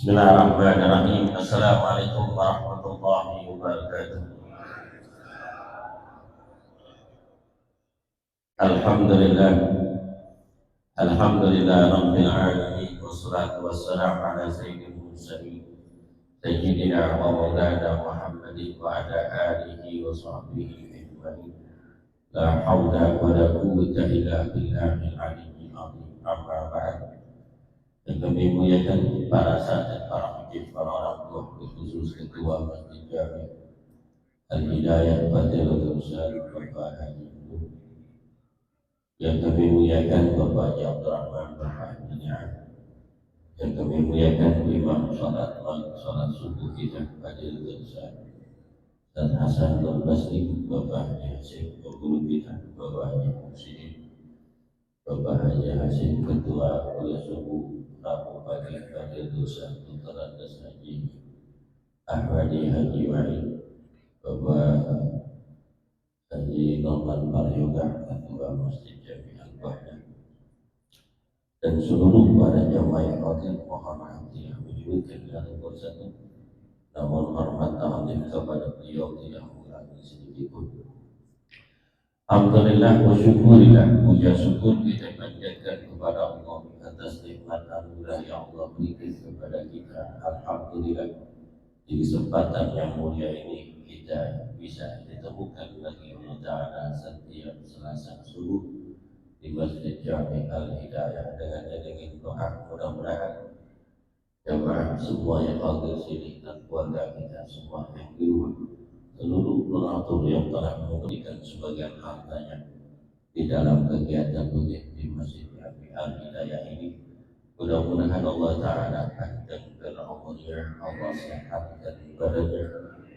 Bismillahirrahmanirrahim. Assalamualaikum warahmatullahi wabarakatuh. Alhamdulillah. Alhamdulillah Rabbil alamin. Wassalatu wassalamu ala sayyidil mursalin Sayyidina wa maulana Muhammadin wa ala alihi wa sahbihi ajma'in. La hawla wa la quwwata illa billahil aliyyil azim. Amma ba'd. Yang kami muliakan para sahabat, para hujjah, para orang tua, khusus ketua Masjid Jami' Al-Hidayah Fadilatul Ustaz Bapak Haji yang kami muliakan Bapak Haji Abdurrahman Bapak yang kami muliakan Imam Salat Subuh kita Fadilatul Ustaz dan Hasan dan Basri Bapak Haji Hasim Guru kita Bapak Haji Muhsin Bapak Haji Hasim Ketua Kuliah Subuh Rabu Pagi Fadilatul Ustaz Dr. Andas Haji Ahmadi Haji Wahid Bapak Haji Norman Paryoga Ketua Masjid Jami' Al-Bahya dan seluruh para jamaah yang hadir, mohon maaf tidak menyebutkan satu persatu, namun hormat ta'zim kepada beliau tidak mengurangi sedikit pun. Alhamdulillah wa syukurillah, puja syukur kita panjatkan kepada Allah atas nikmat anugerah yang Allah berikan kepada kita. Alhamdulillah di kesempatan yang mulia ini kita bisa ditemukan lagi Allah Ta'ala setiap Selasa subuh di Masjid Jami' Al-Hidayah dengan iringi doa. Mudah-mudahan jamaah semua yang hadir sini dan keluarga kita semua yang di rumah, seluruh donatur yang telah memberikan sebagian hartanya di dalam kegiatan rutin di Masjid Jami' Al-Hidayah ini, mudah-mudahan Allah Ta'ala panjangkan umurnya, Allah sehatkan badannya,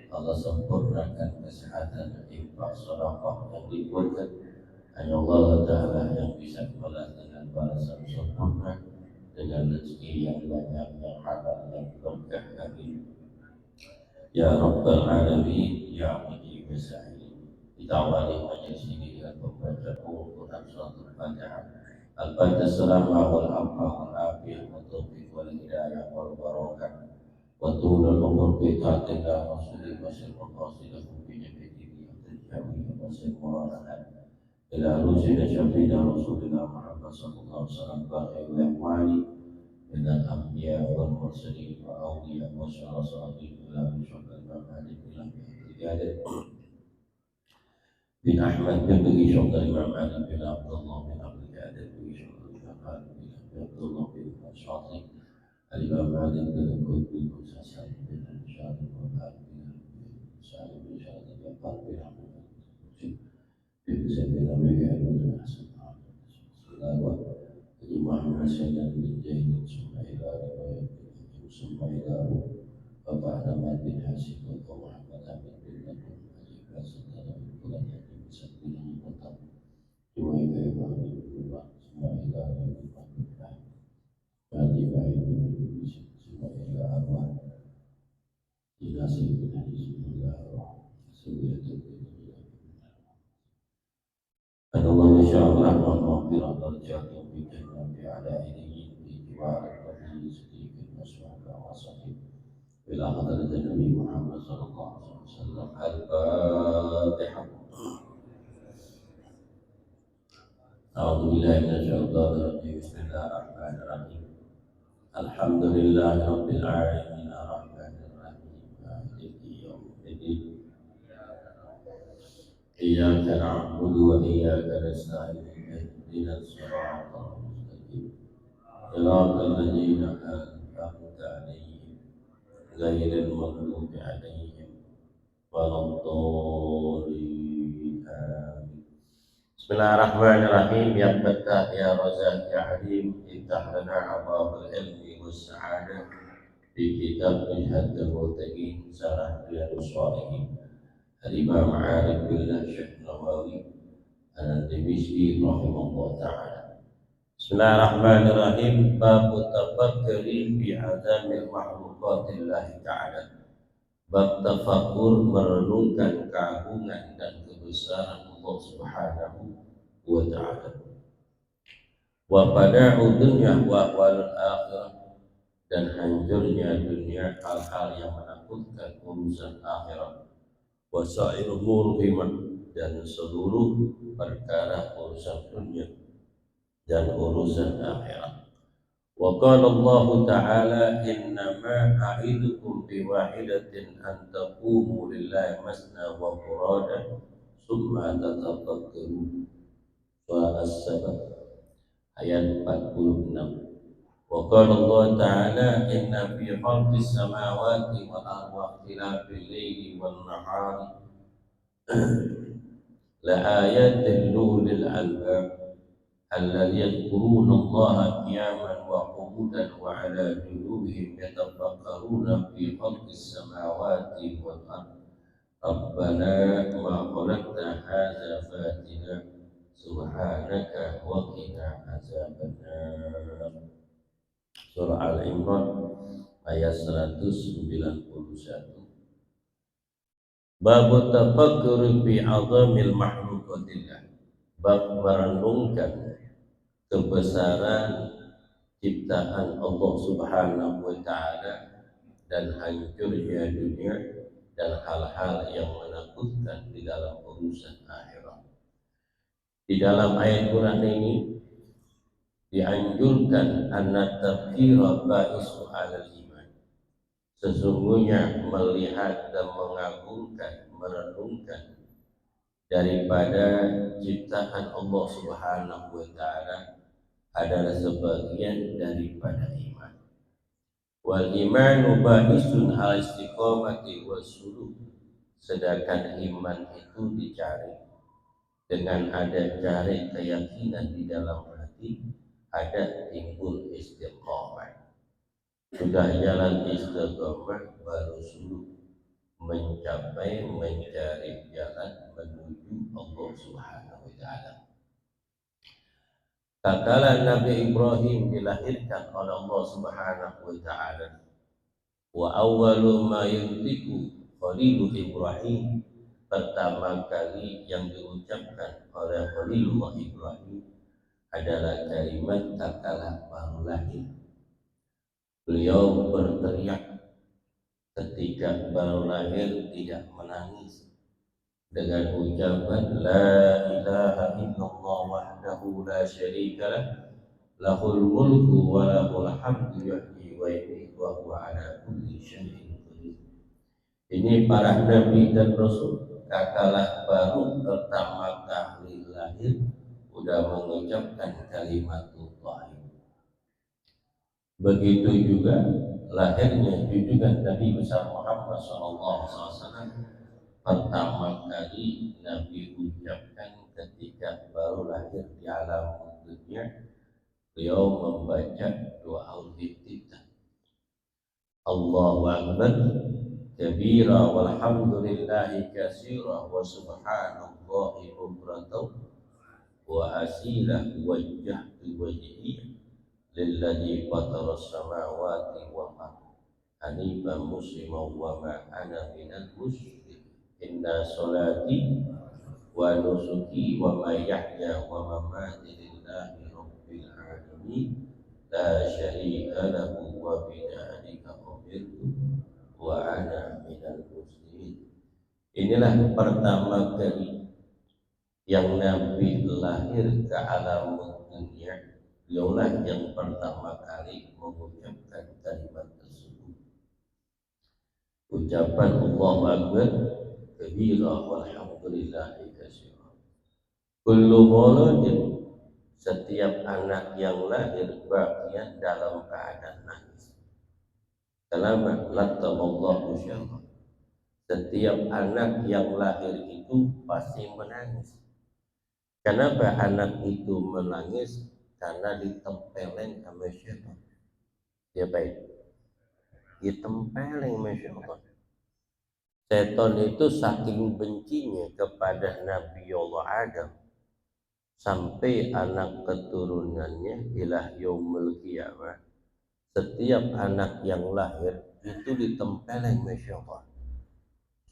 Allah sempurnakan kesehatan, infak, sedekah yang dibuatkan. Hanya Allah Ta'ala yang bisa membalas dengan balasan sempurna, dengan rezeki yang banyak, yang halal, yang berkah. Amin. Ya Rabbal Alamin, Ya Mujib Sa'id. Kita awali majelis ini dengan membaca Quran Surat Al-Fatihah. Al-Fatihah Salamah wal Afa wal Afiyah wa Taufiq wal Hidayah wal Barakah wa Tulul Umur bi Ta'atillah Rasulih wa Sirru Qasidakum bi Jabidini Al-Jawiyah wa Sirru Muranahat ila rusina syafina Rasulina Muhammad sallallahu alaihi wasallam bakhir al-ahwali minal anbiya wal mursalin wa awliya wa syarasati ila syukur al-mahadi ila bi'adat bin Ahmad bin Bagi syukur Imam Ali bin Abdullah bin Abdul Qadir bin syukur Imam Ali bin Abdullah bin Syatri al-Imam Ali bin Qud bin Sassari bin Syari wa Ali bin Syari bin Syari bin Syari bin Sayyidina Muhammad sallallahu alaihi wasallam Sayyidina bin Jain Sumaila Sumaila Bapak Ahmad bin Hasim Bapak Muhammad Amin bin Nabi Haji Basantara Bulan Haji bisa bilang tentang Cuma Ika Ibrahim bin Sumaila bin Abdullah Haji Baik bin Sumaila Arwah Dinasir bin Haji Sumaila Sumaila Allah insyaallah maghfirah darajatih fi jannati ala ilyin fi jiwar al-wali siddiqin mas'uda wa sahih ila hadratin Nabi Muhammad sallallahu alaihi wasallam. Al-Fatihah. A'udzu billahi minasyaitonir rajim. Bismillahirrahmanirrahim. Alhamdulillahirabbil alamin arrahmanir rahim maliki yaumiddin. إياك نعبد وإياك نستعين اهدنا الصراط المستقيم صراط الذين أنعمت عليهم غير المغضوب عليهم ولا الضالين آمين. Bismillahirrahmanirrahim. Ya Fattah, Ya Razak, Ya Alim, iftah lana abwaabal ilmi was sa'adah fi kitab Minhajul Muttaqin Syarah Riyadhus Shalihin Al-Imam Arif Billah Syekh Nawawi Al-Dimishqi rahimahullah ta'ala. Bismillahirrahmanirrahim. Bab tafakkuri bi azamil makhluqatillah ta'ala. Bab tafakkur merenungkan keagungan dan kebesaran Allah Subhanahu wa ta'ala. Wa bada'u dunya wa ahwalul akhirah dan hancurnya dunia, hal-hal yang menakutkan, urusan akhirat, wasair murhimah, dan seluruh perkara urusan dunia dan urusan akhirat. Wa qala Allah Ta'ala, innama a'idukum biwahidatin an taqumu lillahi masna wa furada summa tatafakkaru. Surah As-Sabah ayat 46. Wa qala Allah Ta'ala, inna fi khalqis samawati wal ardi wa ikhtilafil laili wan nahari la ayatin lil albab الذي يذكرون الله قياما وقعودا وعلى جنوبهم يتفكرون في خلق السماوات والأرض ربنا ما خلقت هذا باطلا سبحانك وقنا عذاب النار. Surah Al-Imran ayat 191. Bab tafakkur fi azamil makhluqatillah. Bab merenungkan kebesaran ciptaan Allah Subhanahu wa taala dan hancurnya dunia dan hal-hal yang menakutkan di dalam urusan akhirat. Di dalam ayat Quran ini dianjurkan anna tafkira ba'isu 'alal iman. Sesungguhnya melihat dan mengagungkan, merenungkan daripada ciptaan Allah Subhanahu wa taala adalah sebagian daripada iman. Wal imanu ba'isun 'ala istiqamati wassuluk. Sedangkan iman itu dicari dengan ada cari keyakinan di dalam hati, ada timbul istiqamah. Sudah jalan istiqamah baru suluk, mencapai mencari jalan menuju Allah Subhanahu wa taala. Tatkala Nabi Ibrahim dilahirkan oleh Allah Subhanahu wa taala, wa awwalu ma yuntiqu Khalilul Ibrahim, pertama kali yang diucapkan oleh Khalilullah Ibrahim adalah kalimat tatkala baru lahir. Beliau berteriak ketika baru lahir, tidak menangis, dengan ucapan la ilaha illallah wahdahu la syarika lah, lahul mulku wa lahul hamdu yuhyi wa yumiitu wa huwa ala kulli syai'in qadir. Ini para nabi dan rasul katalah baru pertama kali lahir sudah mengucapkan kalimat tauhid. Begitu juga lahirnya junjungan Nabi besar Muhammad SAW, pertama kali Nabi ucapkan ketika baru lahir di alam dunia, beliau membaca doa al-iftitah, Allahu Akbar kabira walhamdulillahi katsira wa subhanallahi bukratan wa asila wajjahtu wajhi lilladzi fatara samawati wal ardh hanifan musliman wa ma ana minal musyrikin. Inna sholati wa nusuki wa mahyaya wa mamati lillahi rabbil alamin la syarika lahu wa bidzalika umirtu wa ana minal muslimin. Inilah pertama kali yang Nabi lahir ke alam dunia. Beliaulah yang pertama kali mengucapkan kalimat tersebut. Ucapan Allahu Akbar kabira walhamdulillahi katsira. Kullu mauludin, setiap anak yang lahir bagian dalam keadaan nangis. Kenapa? Latamallahu syarra. Setiap anak yang lahir itu pasti menangis. Kenapa anak itu menangis? Karena ditempeleng sama syaitan. Ya baik, ditempeleng sama syaitan. Syaitan itu saking bencinya kepada Nabi Allah Adam sampai anak keturunannya ilah yaumul qiyamah. Setiap anak yang lahir itu ditempeleng sama syaitan.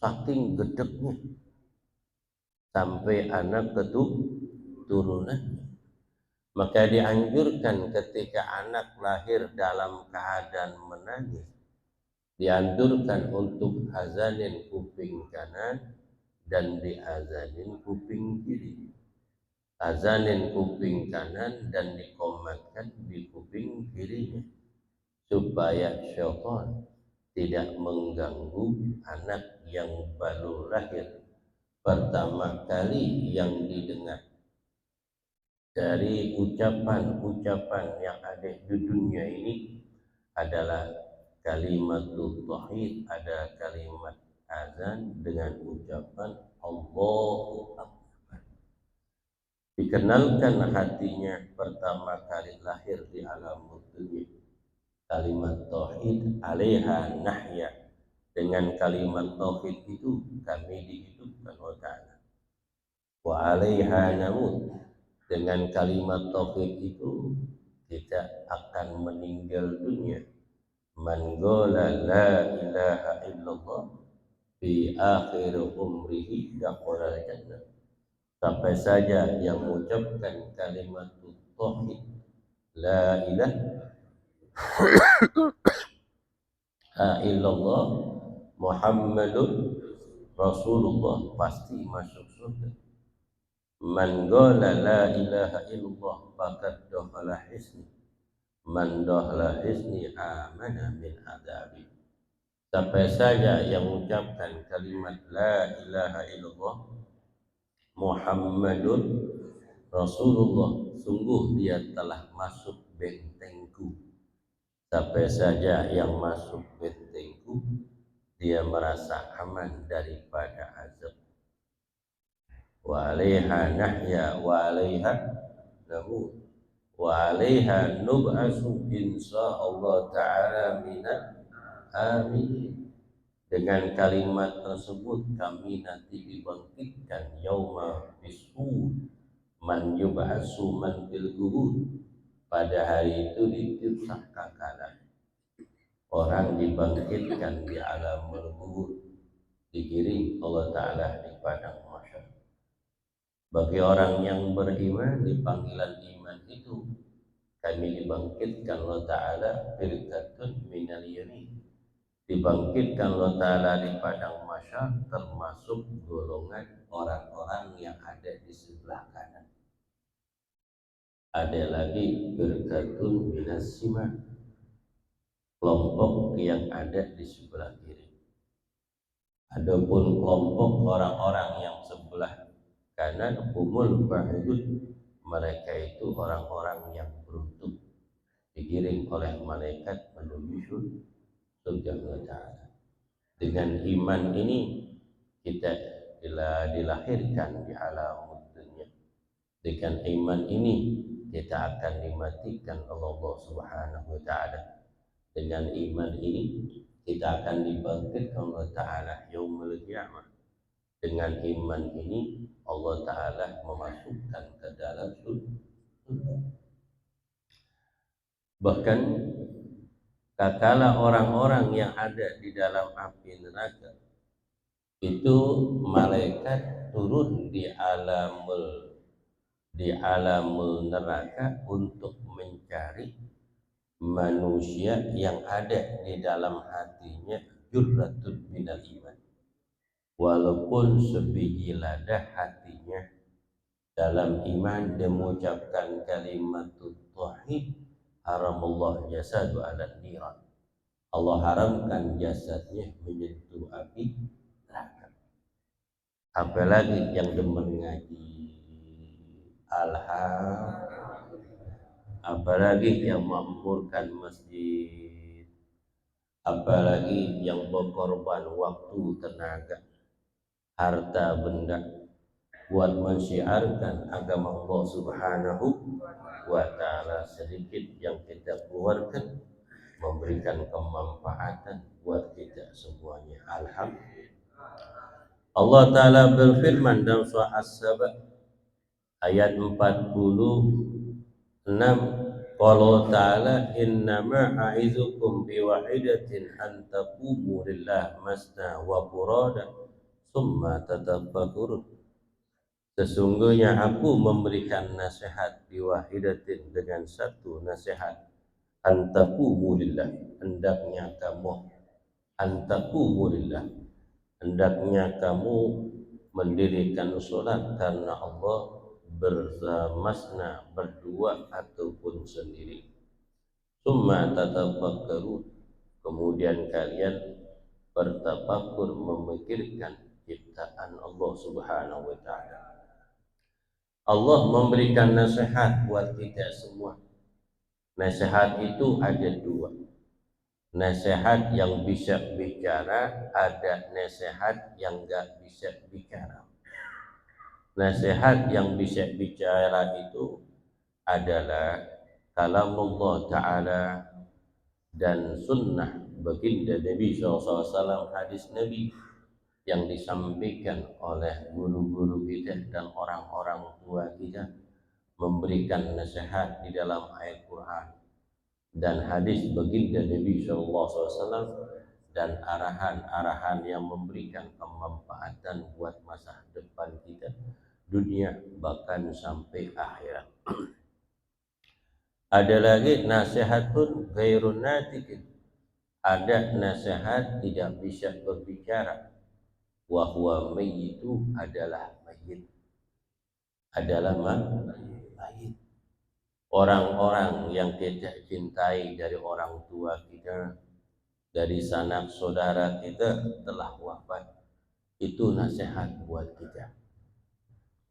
Saking gedeknya sampai anak keturunannya. Maka dianjurkan ketika anak lahir dalam keadaan menangis, dianjurkan untuk azanin kuping kanan dan diazanin kuping kiri. Azanin kuping kanan dan dikomatkan di kuping kirinya, supaya syaitan tidak mengganggu anak yang baru lahir pertama kali yang didengar. Dari ucapan-ucapan yang ada di dunia ini adalah kalimat tauhid, ada kalimat azan dengan ucapan Allahu Akbar. Dikenalkan hatinya pertama kali lahir di alam dunia. Kalimat tauhid, alaiha nahya. Dengan kalimat tauhid itu kami dihidupkan oleh Ta'ala. Wa alaiha namut. Dengan kalimat tauhid itu kita akan meninggal dunia. Man qala la ilaha illallah fi akhir umrihi dakhala jannah. Sampai saja yang mengucapkan kalimat tauhid la ilaha illallah Muhammadun Rasulullah pasti masuk surga. Man qala la ilaha illallah faqad dakhala hisni. Man dakhala hisni amana min adabi. Sampai saja yang mengucapkan kalimat la ilaha illallah Muhammadun Rasulullah, sungguh dia telah masuk bentengku. Sampai saja yang masuk bentengku, dia merasa aman daripada azab. Wa 'alaiha nahya wa 'alaiha namut wa 'alaiha nub'asu insyaallah ta'ala minal amin. Dengan kalimat tersebut kami nanti dibangkitkan yauma bisu man yub'asu man fil qubur. Pada hari itu ditisah kakalan orang dibangkitkan di alam kubur, digiring Allah Ta'ala di padang mahsyar. Bagi orang yang beriman di panggilan iman itu, kami dibangkitkan Allah Ta'ala firqatun minal yamin. Dibangkitkan Allah Ta'ala di padang mahsyar termasuk golongan orang-orang yang ada di sebelah kanan. Ada lagi firqatun minas siman, kelompok yang ada di sebelah kiri. Adapun kelompok orang-orang yang sebelah kanan humul fa'idun, mereka itu orang-orang yang beruntung, digiring oleh malaikat menuju surga Allah Ta'ala. Dengan iman ini kita dilahirkan di alam dunia. Dengan iman ini kita akan dimatikan oleh Allah Subhanahu wa Ta'ala. Dengan iman ini kita akan dibangkitkan Allah Ta'ala yaumul qiyamah. Dengan iman ini Allah Ta'ala memasukkan ke dalam surga. Bahkan tatkala orang-orang yang ada di dalam api neraka itu malaikat turun di alamul neraka untuk mencari manusia yang ada di dalam hatinya jurratun minal iman, walaupun sebiji lada hatinya dalam iman dia mengucapkan kalimat tauhid, haramullah jasadu ala niran. Allah haramkan jasadnya menyentuh api neraka. Apalagi yang demen ngaji apalagi yang memakmurkan masjid, apalagi yang berkorban waktu, tenaga, harta benda buat mensyiarkan agama Allah Subhanahu wa Ta'ala. Sedikit yang kita keluarkan memberikan kemanfaatan buat kita semuanya. Alhamdulillah. Allah Ta'ala berfirman dalam surah As-Saba ayat 46, qala ta'ala innama a'izukum biwahidatin an taqumu lillah masna wa furada summa tatafakkurun. Sesungguhnya aku memberikan nasihat biwahidatin dengan satu nasihat, antaqumu lillah, hendaknya kamu antaqumu lillah, hendaknya kamu mendirikan sholat karena Allah, berzamasna berdua ataupun sendiri. Summa tatafakkaru, kemudian kalian bertafakur memikirkan ciptaan Allah Subhanahu wa taala. Allah memberikan nasihat buat kita semua. Nasihat itu ada dua. Nasihat yang bisa bicara, ada nasihat yang gak bisa bicara. Nasihat yang bisa bicara itu adalah kalamullah Ta'ala dan sunnah baginda Nabi SAW, hadis Nabi yang disampaikan oleh guru-guru kita dan orang-orang tua kita, memberikan nasihat di dalam ayat Quran dan hadis baginda Nabi SAW, dan arahan-arahan yang memberikan kemanfaatan buat masa depan kita, dunia bahkan sampai akhirat. Ada lagi nasihatun ghairun natiqin, ada nasihat tidak bisa berbicara, wa huwa mayyitu, adalah mayit, adalah mayit. Orang-orang yang kita cintai dari orang tua kita, dari sanak saudara kita telah wafat, itu nasihat buat kita.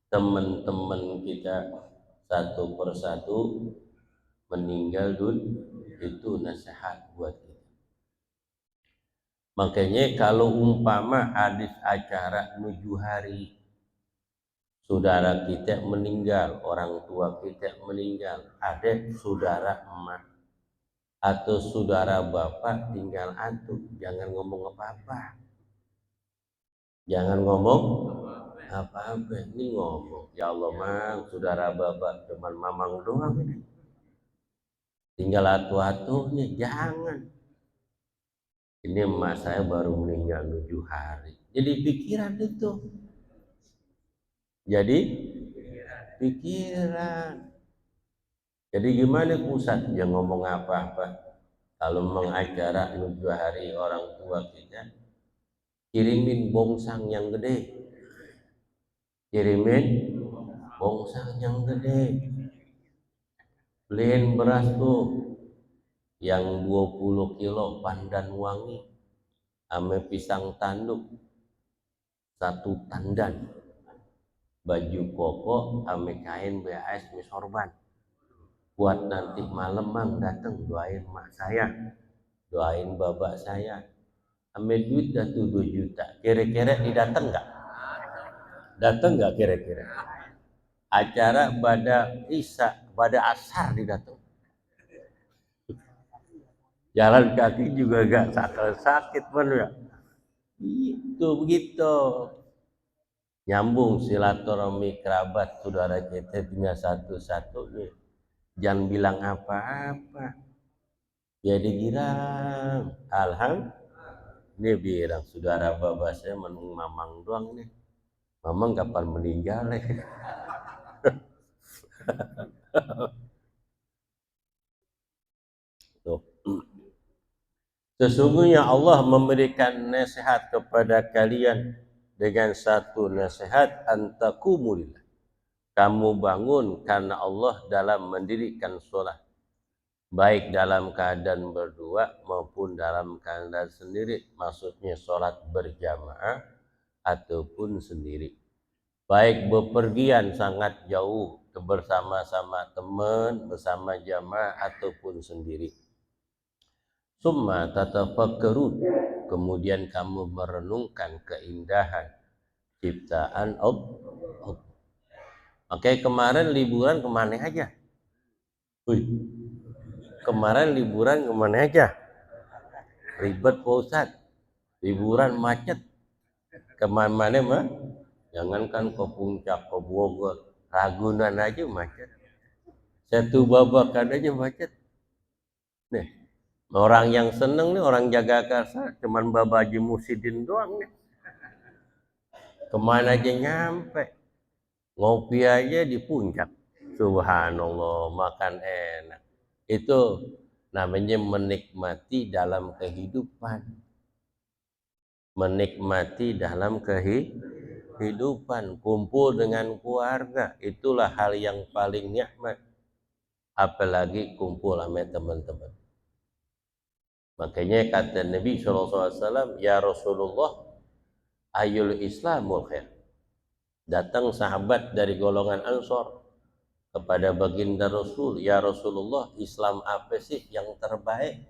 Teman-teman kita satu persatu meninggal itu nasihat buat kita. Makanya kalau umpama hadis acara 7 hari saudara kita meninggal, orang tua kita meninggal, ada saudara emak atau saudara bapak tinggal antum, jangan ngomong apa-apa. Jangan ngomong apa-apa. Ini ngomong, ya Allah mang, saudara bapak cuman mamang doang ini, tinggal atu-atunya, jangan. Ini emak saya baru meninggal 7 hari. Jadi pikiran itu. Jadi pikiran. Jadi gimana Ustaz yang ngomong apa-apa? Kalau mengacara 7 hari orang tua kita, kirimin bongsang yang gede. Kirimin bongsang yang gede. Beliin beras tuh yang 20 kilo pandan wangi ame pisang tanduk 1 tandan, baju koko ame kain BAS misorban, buat nanti malam mang datang doain mak saya, doain bapak saya, ame duit dah tuh 2 juta. Kira-kira didatang nggak? Datang nggak kira-kira? Acara pada isya, pada asar didatang. Jalan kaki juga gak sakit pun ya. Itu begitu. Nyambung silaturahmi kerabat saudara kita tinggal satu-satunya. Jangan bilang apa-apa. Jadi girang. Alhamdulillah. Ini bilang saudara bapak saya menung mamang doang nih. Mamang kapan meninggal ya? Tuh. Sesungguhnya Allah memberikan nasihat kepada kalian dengan satu nasihat, antaqumu lillah. Kamu bangun karena Allah dalam mendirikan sholat, baik dalam keadaan berdua maupun dalam keadaan sendiri. Maksudnya sholat berjamaah ataupun sendiri. Baik bepergian sangat jauh bersama-sama teman, bersama jamaah ataupun sendiri. Summa tatafakkarun, kemudian kamu merenungkan keindahan ciptaan Allah. Oke, kemarin liburan kemana aja? Kemarin liburan kemana aja? Ribet Pak Ustadz, liburan macet, kemana-mana mah, jangankan ke puncak, ke Bogor, Ragunan aja macet, Satu Babakan aja macet. Nih, orang yang seneng nih, orang Jagakarsa, cuman Baba Haji Muhyiddin doang nih. Kemana aja nyampe. Ngopi aja di puncak. Subhanallah, makan enak. Itu namanya menikmati dalam kehidupan. Menikmati dalam kehidupan. Kumpul dengan keluarga. Itulah hal yang paling nikmat. Apalagi kumpul sama teman-teman. Makanya kata Nabi SAW, ya Rasulullah, ayul Islamul khair. Datang sahabat dari golongan Ansor kepada baginda Rasul, ya Rasulullah, Islam apa sih yang terbaik?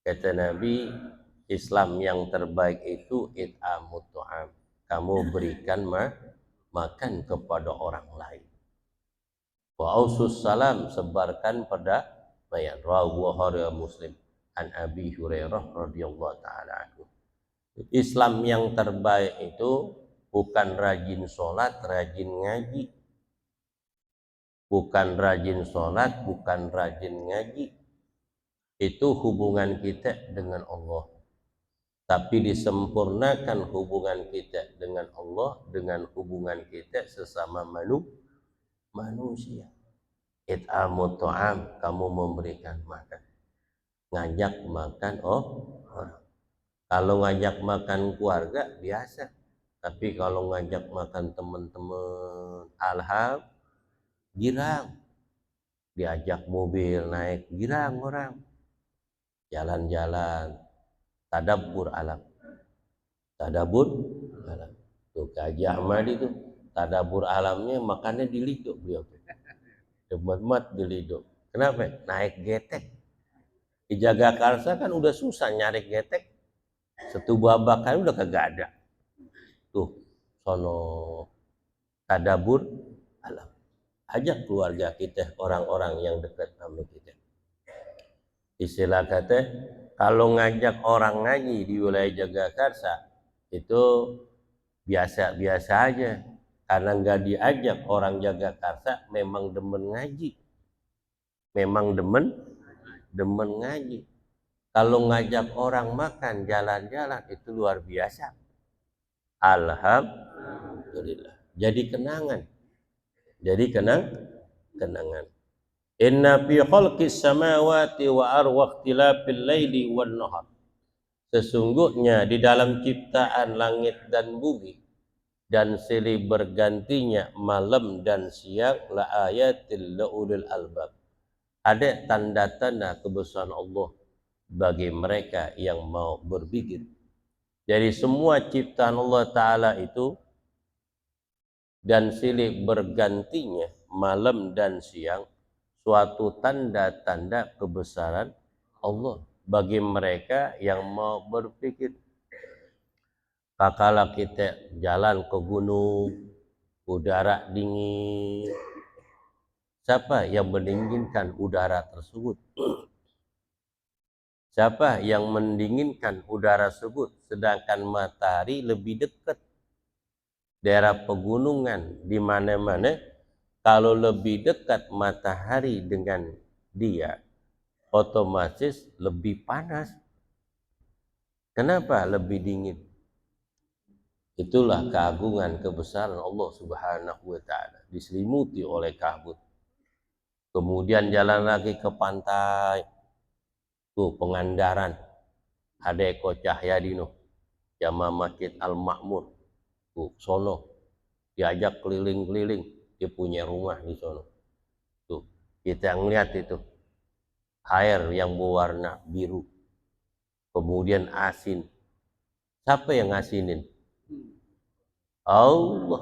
Kata Nabi, Islam yang terbaik itu it'amut tu'am. Kamu berikan makan kepada orang lain. Wa ausus salam, sebarkan perdamaian. Rawahu Bukhari Muslim an Abi Hurairah radhiyallahu taala anhu. Islam yang terbaik itu bukan rajin sholat, rajin ngaji. Bukan rajin sholat, bukan rajin ngaji. Itu hubungan kita dengan Allah. Tapi disempurnakan hubungan kita dengan Allah dengan hubungan kita sesama manusia. It'amut tu'am, kamu memberikan makan. Ngajak makan orang. Kalau ngajak makan keluarga biasa. Tapi kalau ngajak makan teman-teman, alhamdulillah, girang. Diajak mobil naik, girang orang. Jalan-jalan, tadabbur alam. Tadabbur alam. Tuh Haji Ahmad itu tadabbur alamnya makannya di Lido beliau. Demat-mat di Lido. Kenapa? Naik getek. Di Jagakarsa kan udah susah nyari getek. Satu babakan udah kagak ada. Tuh, sono tadabbur alam. Ajak keluarga kita, orang-orang yang dekat sama kita. Istilah kata, kalau ngajak orang ngaji di wilayah Jagakarsa itu biasa-biasa aja. Karena nggak diajak orang Jagakarsa memang demen ngaji. Memang demen ngaji. Kalau ngajak orang makan jalan-jalan itu luar biasa. Alhamdulillah. Jadi kenangan. Jadi kenangan. Inna fi khalqis samawati wa arwaqtilafil laili wan nahar. Sesungguhnya di dalam ciptaan langit dan bumi dan silih bergantinya malam dan siang la ayatil laulil albab. Ada tanda-tanda kebesaran Allah bagi mereka yang mau berpikir. Jadi semua ciptaan Allah Ta'ala itu dan silih bergantinya malam dan siang suatu tanda-tanda kebesaran Allah bagi mereka yang mau berpikir. Kala kita jalan ke gunung, udara dingin, siapa yang mendinginkan udara tersebut? Siapa yang mendinginkan udara tersebut? Sedangkan matahari lebih dekat. Daerah pegunungan di mana-mana, kalau lebih dekat matahari dengan dia, otomatis lebih panas. Kenapa lebih dingin? Itulah keagungan kebesaran Allah Subhanahu wa Ta'ala, diselimuti oleh kabut. Kemudian jalan lagi ke pantai, tuh Pengandaran, ada Eko Cahyadino, Jamaah Masjid Al-Makmur, tuh sono, diajak keliling-keliling, dia punya rumah di sono. Tuh kita ngeliat itu air yang berwarna biru, kemudian asin. Siapa yang ngasinin? Allah.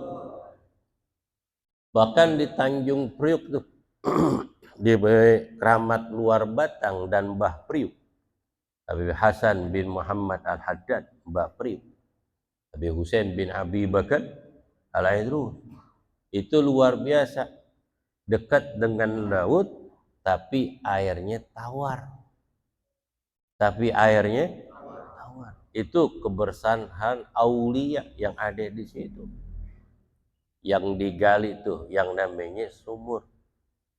Bahkan di Tanjung Priuk tuh di Keramat Luar Batang dan Mbah Priuk, Habib Hasan bin Muhammad Al-Haddad, Mbah Priuk, Habib Husain bin Abi Bakar Al-Aidrus, itu luar biasa, dekat dengan laut tapi airnya tawar. Itu kebersihan aulia yang ada di situ. Yang digali tuh yang namanya sumur.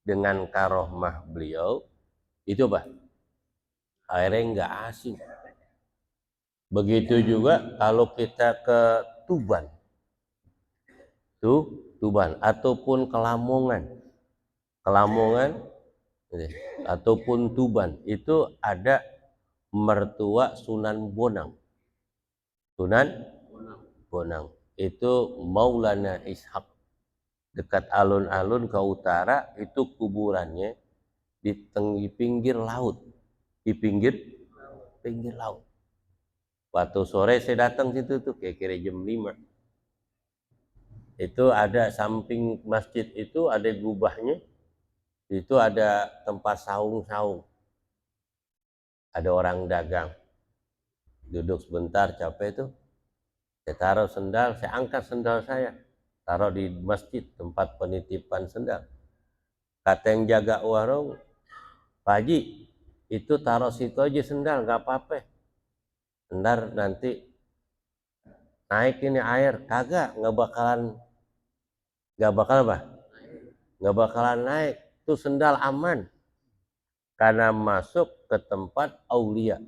Dengan karomah beliau itu airnya nggak asin. Begitu juga kalau kita ke Tuban tuh Tuban ataupun Kelamongan. Kelamongan ataupun Tuban itu ada mertua Sunan Bonang. Sunan Bonang itu Maulana Ishaq. Dekat alun-alun ke utara itu kuburannya di pinggir laut. Di pinggir laut. Waktu sore saya datang situ tuh kira-kira jam 5. Itu ada samping masjid itu ada gubahnya. Itu ada tempat saung-saung. Ada orang dagang. Duduk sebentar capek tuh. Saya taruh sendal, saya angkat sendal saya. Taruh di masjid tempat penitipan sendal. Kata yang jaga warung, Pak Haji, itu taruh situ aja sendal, nggak apa-apa. Ntar nanti naik ini air, kagak, nggak bakalan apa? Nggak bakalan naik. Itu sendal aman karena masuk ke tempat aulia,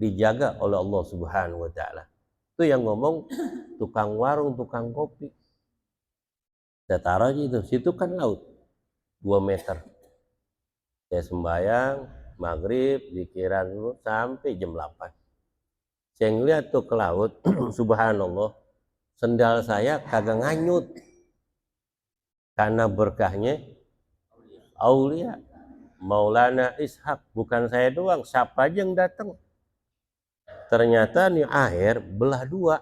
dijaga oleh Allah Subhanahu wa taala. Itu yang ngomong tukang warung, tukang kopi. Saya taruh aja itu, situ kan laut 2 meter. Saya sembahyang maghrib, zikiran dulu sampai jam 8. Saya ngeliat tuh ke laut, subhanallah, sendal saya kagak nganyut karena berkahnya aulia Maulana Ishaq. Bukan saya doang, siapa aja yang datang. Ternyata nih air belah 2.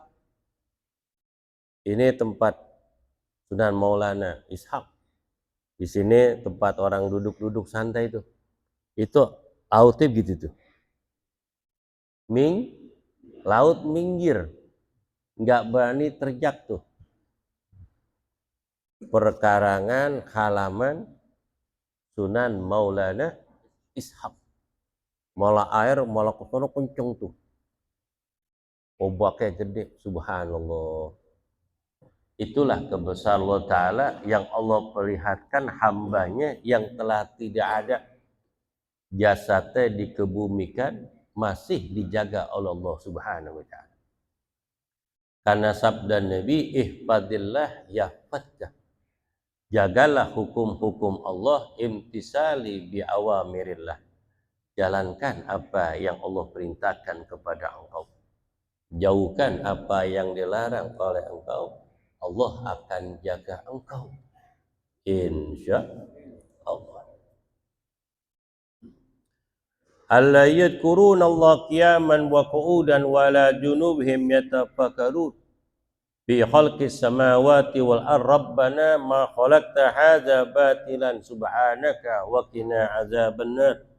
Ini tempat Sunan Maulana Ishaq. Di sini tempat orang duduk-duduk santai itu. Itu lautnya gitu tuh. Laut minggir. Nggak berani terjak tuh. Perkarangan halaman Sunan Maulana Ishaq. Malah air malah kesono kenceng tuh. Ombaknya gede, subhanallah. Itulah kebesaran Allah Ta'ala yang Allah perlihatkan hambanya yang telah tidak ada jasadnya dikebumikan masih dijaga oleh Allah Subhanahu wa Ta'ala. Karena sabda Nabi, ihfadillah yahfadka. Jagalah hukum-hukum Allah, imtisali bi awamirillah. Jalankan apa yang Allah perintahkan kepada engkau. Jauhkan apa yang dilarang oleh engkau. Allah akan jaga engkau. Insya Allah. Alla yadhkuruna Allah qiyaman wa qu'udan wa la junubihim yatafakkarun fi khalqis samawati wal ardh rabbana ma khalaqta hadza batilan subhanaka wa qina azabannar.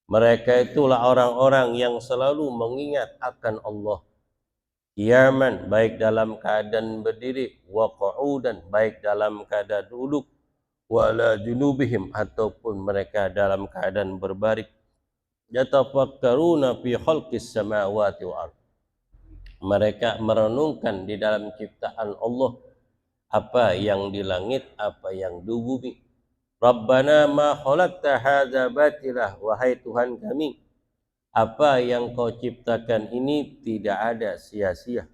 Mereka itulah orang-orang yang selalu mengingat akan Allah. Qiyaman, baik dalam keadaan berdiri, wa qu'udan, baik dalam keadaan duduk, wala junubihim, ataupun mereka dalam keadaan berbaring. Yatafakkaruna fi khalqis samawati wal ardh. Mereka merenungkan di dalam ciptaan Allah, apa yang di langit, apa yang di bumi. Rabbana ma khalaqta hadza batilah, wahai Tuhan kami, apa yang kau ciptakan ini tidak ada sia-sia.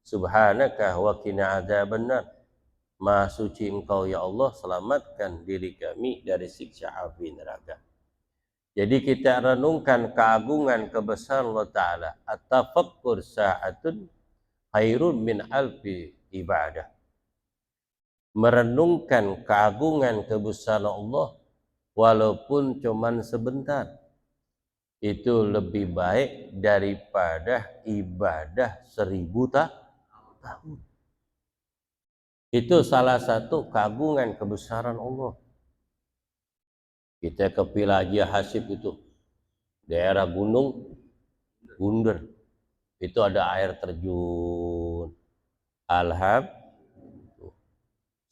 Subhanaka wa qina adzabannar. Maha suci engkau ya Allah, selamatkan diri kami dari siksa api neraka. Jadi kita renungkan keagungan kebesaran Allah Ta'ala. At-tafakkur sa'atun khairun min alfi ibadah. Merenungkan keagungan kebesaran Allah walaupun cuman sebentar, itu lebih baik daripada ibadah 1000 tahun. Itu salah satu keagungan kebesaran Allah. Kita ke Pilajia Hasib itu, daerah gunung Bunder, itu ada air terjun.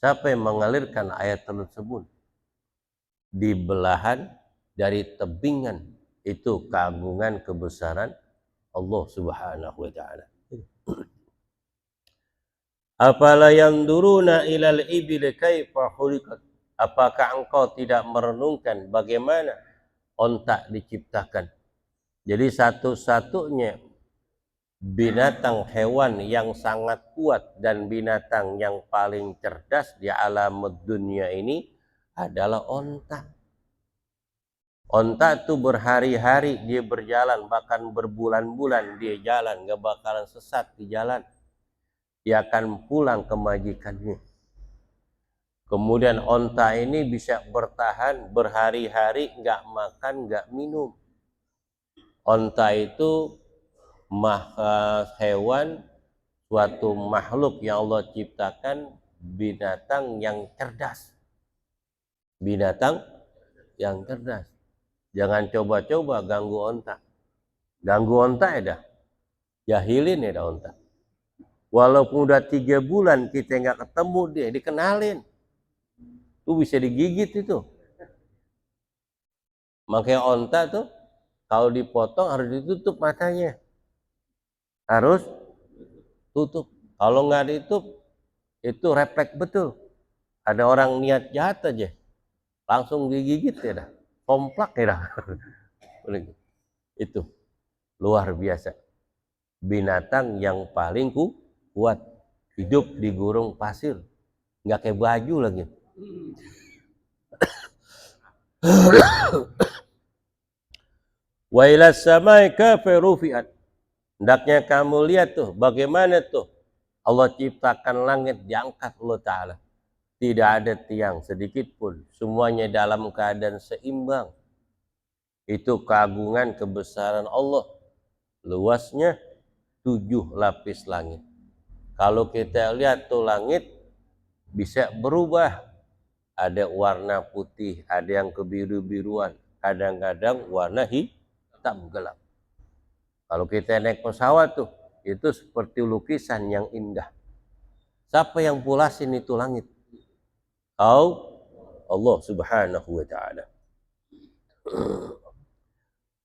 Siapa yang mengalirkan air tersebut? Di belahan dari tebingan. Itu keagungan kebesaran Allah Subhanahu wa Ta'ala. Afala yanduruna ilal ibili kaifa khuliqat. Apakah engkau tidak merenungkan bagaimana onta diciptakan? Jadi satu-satunya binatang hewan yang sangat kuat dan binatang yang paling cerdas di alam dunia ini adalah onta. Onta itu berhari-hari dia berjalan, bahkan berbulan-bulan dia jalan, gak bakalan sesat di jalan. Dia akan pulang ke majikannya. Kemudian onta ini bisa bertahan berhari-hari gak makan, gak minum. Onta itu hewan, suatu makhluk yang Allah ciptakan, binatang yang cerdas. Binatang yang cerdas. Jangan coba-coba ganggu onta. Ganggu onta ya dah. Jahilin ya dah onta. Walaupun udah 3 bulan kita nggak ketemu dia, dikenalin. Tuh bisa digigit itu. Makanya onta tuh kalau dipotong harus ditutup matanya. Harus tutup. Kalau nggak ditutup, itu refleks betul. Ada orang niat jahat aja, langsung digigit ya dah. Komplak ya dah. Itu luar biasa. Binatang yang paling kuat. Hidup di gurun pasir. Nggak kayak baju lagi. Wa ila samai kaifa rufi'at. Hendaknya kamu lihat tuh bagaimana tuh Allah ciptakan langit diangkat Allah Ta'ala. Tidak ada tiang sedikit pun. Semuanya dalam keadaan seimbang. Itu keagungan kebesaran Allah. Luasnya 7 lapis langit. Kalau kita lihat tuh langit bisa berubah. Ada warna putih, ada yang kebiru-biruan. Kadang-kadang warna hitam gelap. Kalau kita naik pesawat tuh, itu seperti lukisan yang indah. Siapa yang pulasin itu langit? Allah Subhanahu wa ta'ala.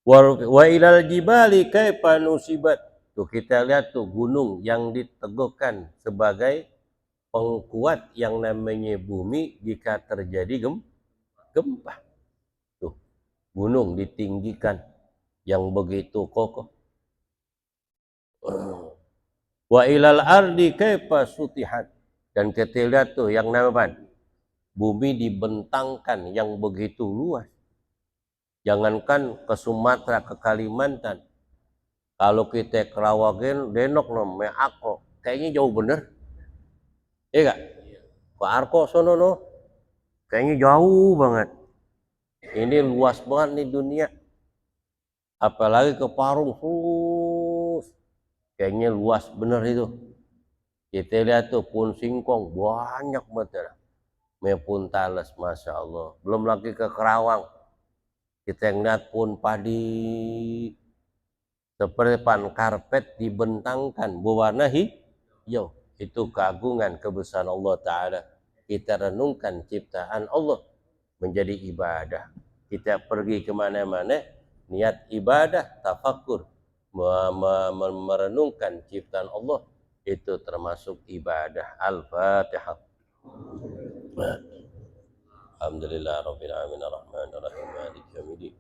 Wa ilal jibali kaifa nusibat. Tuh kita lihat tuh gunung yang diteguhkan sebagai pengkuat yang namanya bumi jika terjadi gempa. Tuh, gunung ditinggikan yang begitu kokoh. Wa ilal ardi kaifa sutihat. Dan kita lihat tuh yang namanya bumi dibentangkan yang begitu luas. Jangankan ke Sumatera, ke Kalimantan. Kalau kita ke Rawagen, Denok, namanya Ako, kayaknya jauh bener. Iya gak? Ke Arko sono no, kayaknya jauh banget. Ini luas banget nih dunia. Apalagi ke Parung, kayaknya luas bener itu. Kita lihat tuh Pun Singkong, banyak banget. Mepun Tales, Masya Allah. Belum lagi ke Kerawang. Kita ngeliat Pun Padi. Seperti karpet dibentangkan berwarna hijau. Itu keagungan kebesaran Allah Ta'ala. Kita renungkan ciptaan Allah menjadi ibadah. Kita pergi kemana-mana, niat ibadah, tafakur, merenungkan ciptaan Allah, itu termasuk ibadah. Al-Fatihah. Alhamdulillah Rabbil Alamin Ar-Rahman Ar-Rahim Maliki Yaumiddin